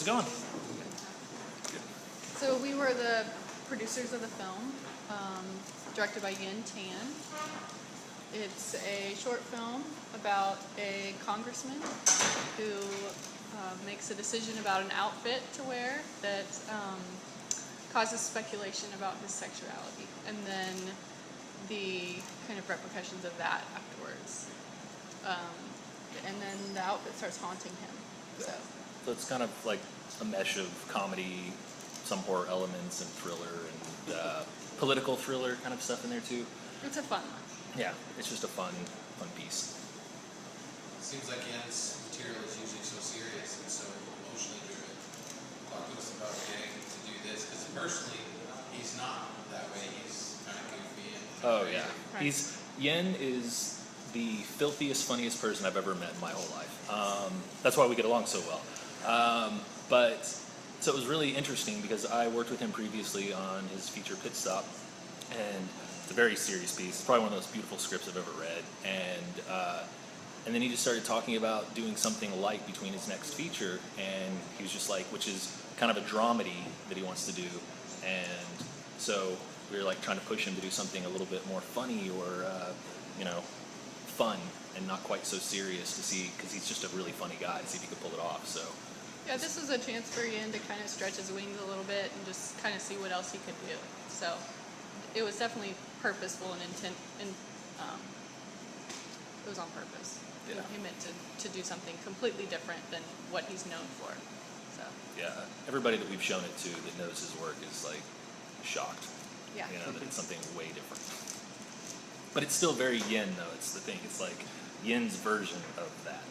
going? So we were the producers of the film, directed by Yin Tan. It's a short film about a congressman who makes a decision about an outfit to wear that causes speculation about his sexuality, and then the kind of repercussions of that afterwards. And then the outfit starts haunting him. So it's kind of like a mesh of comedy, some horror elements, and thriller, and political thriller kind of stuff in there too. It's a fun one. Yeah, it's just a fun piece. It seems like Yen's material is usually so serious and so emotionally driven. Talk to us about getting to do this, because personally, he's not that way. He's kind of goofy and crazy. Right. Yen is the filthiest, funniest person I've ever met in my whole life. That's why we get along so well. So it was really interesting because I worked with him previously on his feature Pit Stop, and it's a very serious piece. It's probably one of the most beautiful scripts I've ever read. And then he just started talking about doing something light between his next feature, and he was just like, which is kind of a dramedy that he wants to do. And so we were like trying to push him to do something a little bit more funny or, fun and not quite so serious to see, because he's just a really funny guy, to see if he could pull it off. So Yeah, this was a chance for Yin to kind of stretch his wings a little bit and just kind of see what else he could do. So it was definitely purposeful and intent, and it was on purpose. Yeah. He meant to do something completely different than what he's known for. So yeah, everybody that we've shown it to that knows his work is like shocked. yeah, That it's something way different. But it's still very Yin, though. It's the thing. It's like Yin's version of that.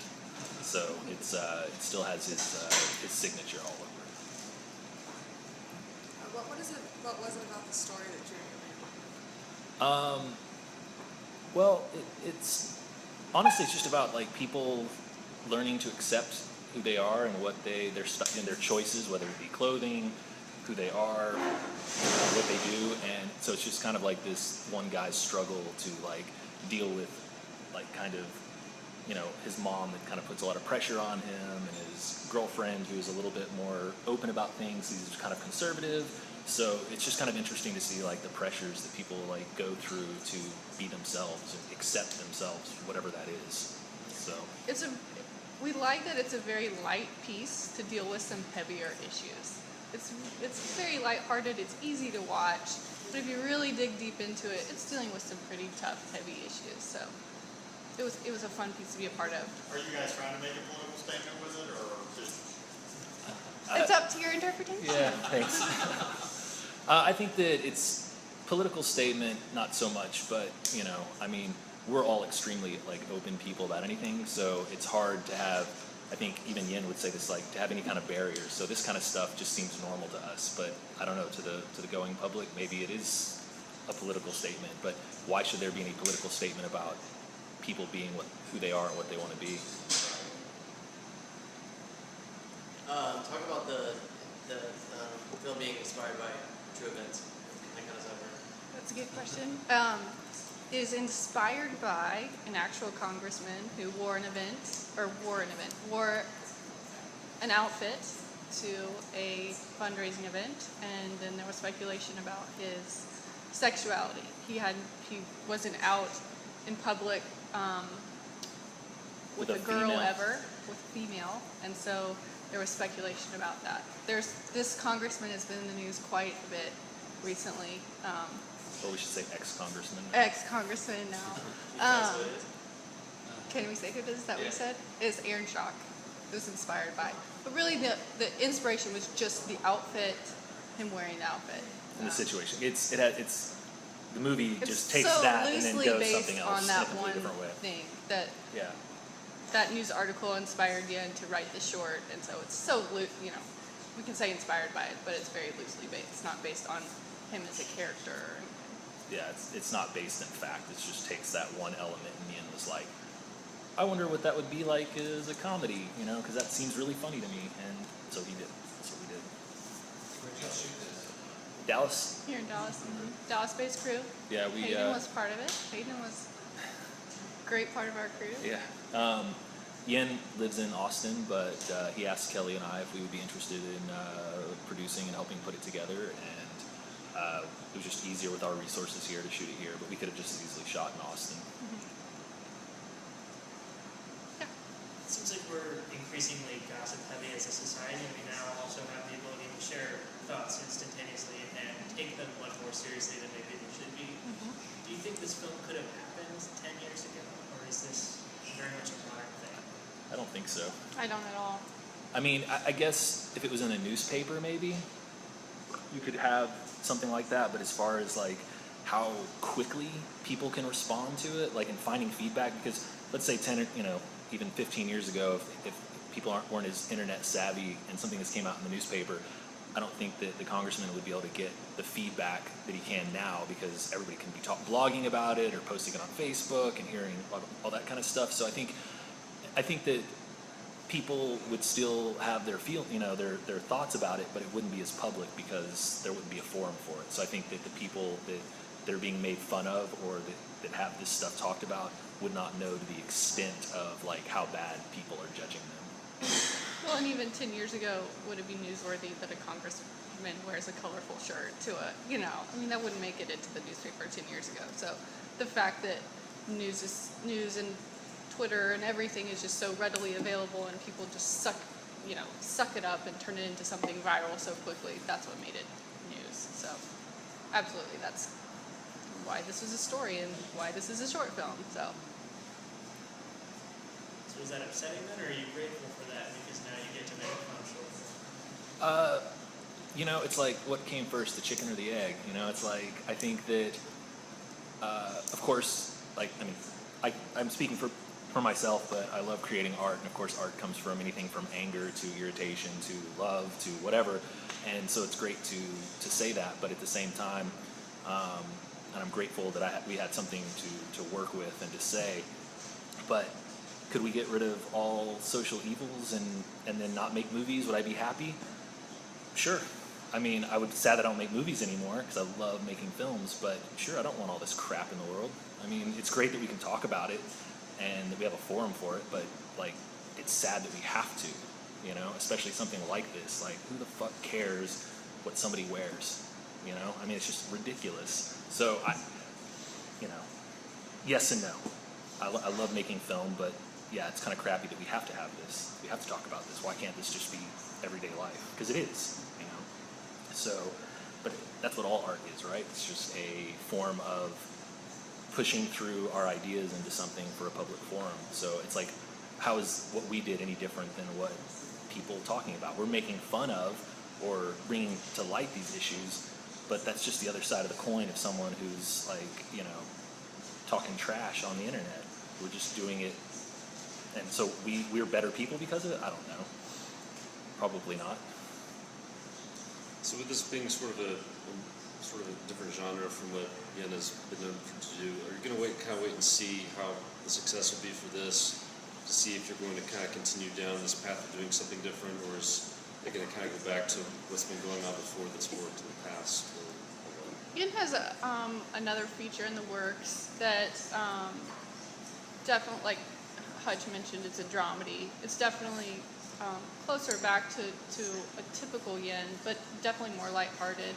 So it still has his signature all over it. What was it about the story that drew you in? Well, it's honestly, it's just about like people learning to accept who they are and what they're stuck in, their choices, whether it be clothing, who they are, what they do. And so it's just kind of like this one guy's struggle to like deal with like kind of, his mom that kind of puts a lot of pressure on him, and his girlfriend who's a little bit more open about things. He's kind of conservative. So it's just kind of interesting to see like the pressures that people like go through to be themselves and accept themselves, whatever that is. So we like that it's a very light piece to deal with some heavier issues. It's very lighthearted. It's easy to watch, but if you really dig deep into it, it's dealing with some pretty tough, heavy issues. So it was a fun piece to be a part of. Are you guys trying to make a political statement with it, or just? It's up to your interpretation. yeah, thanks. I think that it's political statement, not so much, but we're all extremely like open people about anything, so it's hard to have. I think even Yin would say this, like to have any kind of barriers. So this kind of stuff just seems normal to us, but I don't know, to the going public, maybe it is a political statement. But why should there be any political statement about people being who they are and what they want to be? Talk about the film being inspired by true events. That kind of stuff. That's a good question. Is inspired by an actual congressman who wore an outfit to a fundraising event, and then there was speculation about his sexuality. He wasn't out in public with a girl female. ever, with a female, and so there was speculation about that. This congressman has been in the news quite a bit recently. Or we should say ex-congressman. Ex-congressman now. That's what it is. Can we say who it is? Is that what we said? Is Aaron Schock. It was inspired by. But really the inspiration was just the outfit, him wearing the outfit. And the situation. The movie just takes so that and then goes based something else on that in a one completely different way. thing that Yeah. that news article inspired Yen to write the short, and so it's so we can say inspired by it, but it's very loosely based. It's not based on him as a character. Yeah, it's not based in fact. It just takes that one element, and Yin was like, I wonder what that would be like as a comedy, because that seems really funny to me, and so he did. That's what we did. Where'd y'all shoot this? Dallas. Here in Dallas, Dallas-based crew. Yeah, Hayden was part of it. Hayden was a great part of our crew. Yeah. Yen lives in Austin, but he asked Kelly and I if we would be interested in producing and helping put it together, and it was just easier with our resources here to shoot it here, but we could have just as easily shot in Austin. Yeah. It seems like we're increasingly gossip heavy as a society, and we now also have the ability to share thoughts instantaneously and take them much more seriously than maybe they should be. Do you think this film could have happened 10 years ago, or is this very much a modern thing? I don't think so. I don't at all. I mean, I guess if it was in a newspaper, maybe you could have something like that. But as far as like how quickly people can respond to it, like in finding feedback, because let's say 10, even 15 years ago, if people weren't as internet savvy and something just came out in the newspaper, I don't think that the congressman would be able to get the feedback that he can now, because everybody can be blogging about it or posting it on Facebook and hearing all that kind of stuff. So I think that people would still have their their thoughts about it, but it wouldn't be as public because there wouldn't be a forum for it. So I think that the people that are being made fun of or that have this stuff talked about would not know to the extent of like how bad people are judging them. Well, and even 10 years ago, would it be newsworthy that a congressman wears a colorful shirt to that wouldn't make it into the newspaper 10 years ago. So the fact that news and Twitter and everything is just so readily available, and people just suck it up and turn it into something viral so quickly, that's what made it news. So absolutely, that's why this was a story and why this is a short film. So is that upsetting then, or are you grateful for that because now you get to make a fun short film? It's like, what came first, the chicken or the egg? It's like, I think that, of course, I'm speaking for myself, but I love creating art, and of course art comes from anything from anger to irritation to love to whatever, and so it's great to say that, but at the same time, and I'm grateful that we had something to work with and to say, but could we get rid of all social evils and then not make movies? Would I be happy? Sure. I mean, I would be sad that I don't make movies anymore because I love making films, but sure, I don't want all this crap in the world. I mean, it's great that we can talk about it and that we have a forum for it, but like, it's sad that we have to, especially something like this. Like, who the fuck cares what somebody wears? I mean, it's just ridiculous. So yes and no. I love making film, but yeah, it's kind of crappy that we have to have this. We have to talk about this. Why can't this just be everyday life? Because it is, So, but that's what all art is, right? It's just a form of pushing through our ideas into something for a public forum. So it's like, how is what we did any different than what people talking about? We're making fun of or bringing to light these issues, but that's just the other side of the coin of someone who's like, talking trash on the internet. We're just doing it, and so we're better people because of it? I don't know. Probably not. So with this being sort of a different genre from what Yen has been known to do, are you going to wait and see how the success will be for this, to see if you're going to kind of continue down this path of doing something different, or is it going to kind of go back to what's been going on before that's worked in the past? Yen has another feature in the works that definitely, like Hutch mentioned, it's a dramedy. It's definitely closer back to a typical Yen, but definitely more lighthearted.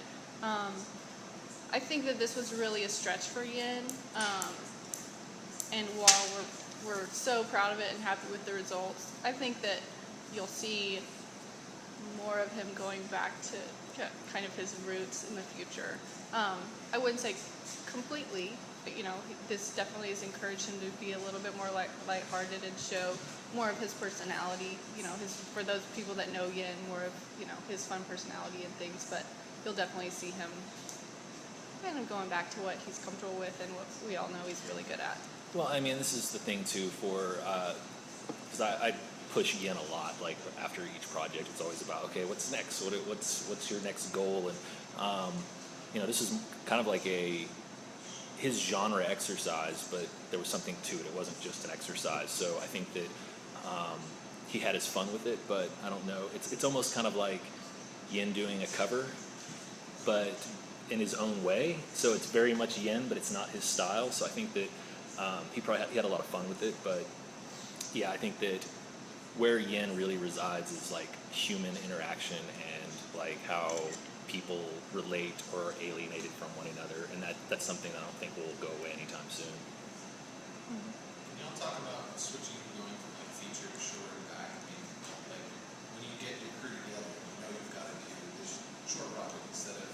I think that this was really a stretch for Yen, and while we're so proud of it and happy with the results, I think that you'll see more of him going back to kind of his roots in the future. I wouldn't say completely, but this definitely has encouraged him to be a little bit more lighthearted and show more of his personality. For those people that know Yen, more of his fun personality and things. But you'll definitely see him kind of going back to what he's comfortable with and what we all know he's really good at. Well, I mean, this is the thing too because I push Yen a lot. Like after each project, it's always about, okay, what's next? What's your next goal? And this is kind of like his genre exercise, but there was something to it. It wasn't just an exercise. So I think that he had his fun with it, but I don't know. It's almost kind of like Yen doing a cover, but in his own way. So it's very much Yen, but it's not his style. So I think that he had a lot of fun with it. But yeah, I think that where yin really resides is like human interaction and like how people relate or are alienated from one another, and that's something I don't think will go away anytime soon. You know, talk about switching, going from like feature to short and back. I mean, like when you get your crew together, you know you've got to do this short project instead of,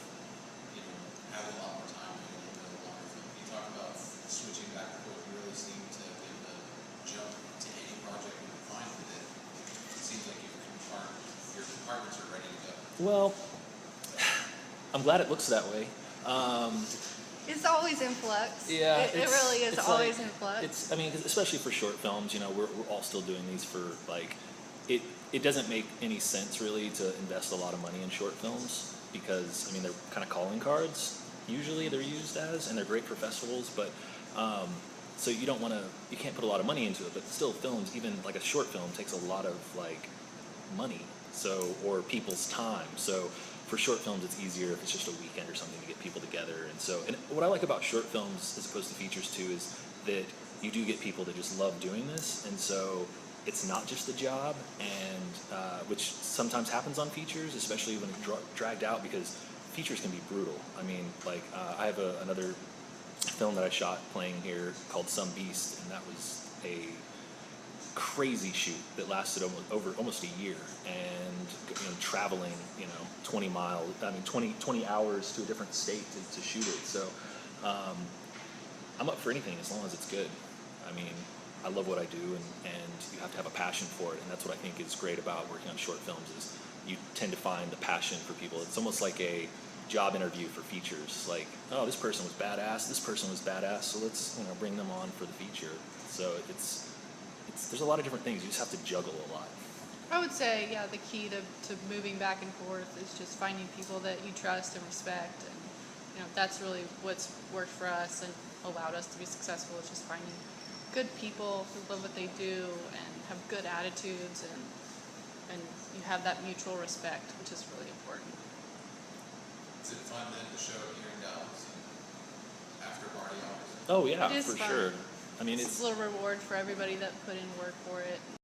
you know, having a lot more time doing a little bit longer film. You talk about switching back and forth. You really seem to be able to jump to any project and be fine with it. It seems like your compartments are ready to go. Well, I'm glad it looks that way. It's always in flux. Yeah, It really is it's always like, in flux. It's, I mean, 'cause especially for short films, you know, we're all still doing these for like, it doesn't make any sense really to invest a lot of money in short films because, I mean, they're kind of calling cards, usually they're used as, and they're great for festivals, but, so you don't want to, you can't put a lot of money into it, but still films, even like a short film takes a lot of like money, so, or people's time, so for short films it's easier if it's just a weekend or something to get people together. And so, and what I like about short films as opposed to features too is that you do get people that just love doing this, and so it's not just a job, and which sometimes happens on features, especially when it's dragged out, because features can be brutal. I mean, like I have another film that I shot playing here called Some Beast, and that was a crazy shoot that lasted almost a year, and you know, traveling 20 miles, I mean 20 hours to a different state to shoot it. So I'm up for anything as long as it's good. I mean, I love what I do, and you have to have a passion for it, and that's what I think is great about working on short films is you tend to find the passion for people. It's almost like a job interview for features, like, oh, this person was badass, this person was badass, so let's bring them on for the feature. So it's there's a lot of different things. You just have to juggle a lot. I would say, yeah, the key to moving back and forth is just finding people that you trust and respect, and that's really what's worked for us and allowed us to be successful, is just finding good people who love what they do and have good attitudes, and you have that mutual respect, which is really important. Is it fun then to show up here in Dallas and after party hours? Oh yeah, It is for fun. sure. I mean, It's a little reward for everybody that put in work for it.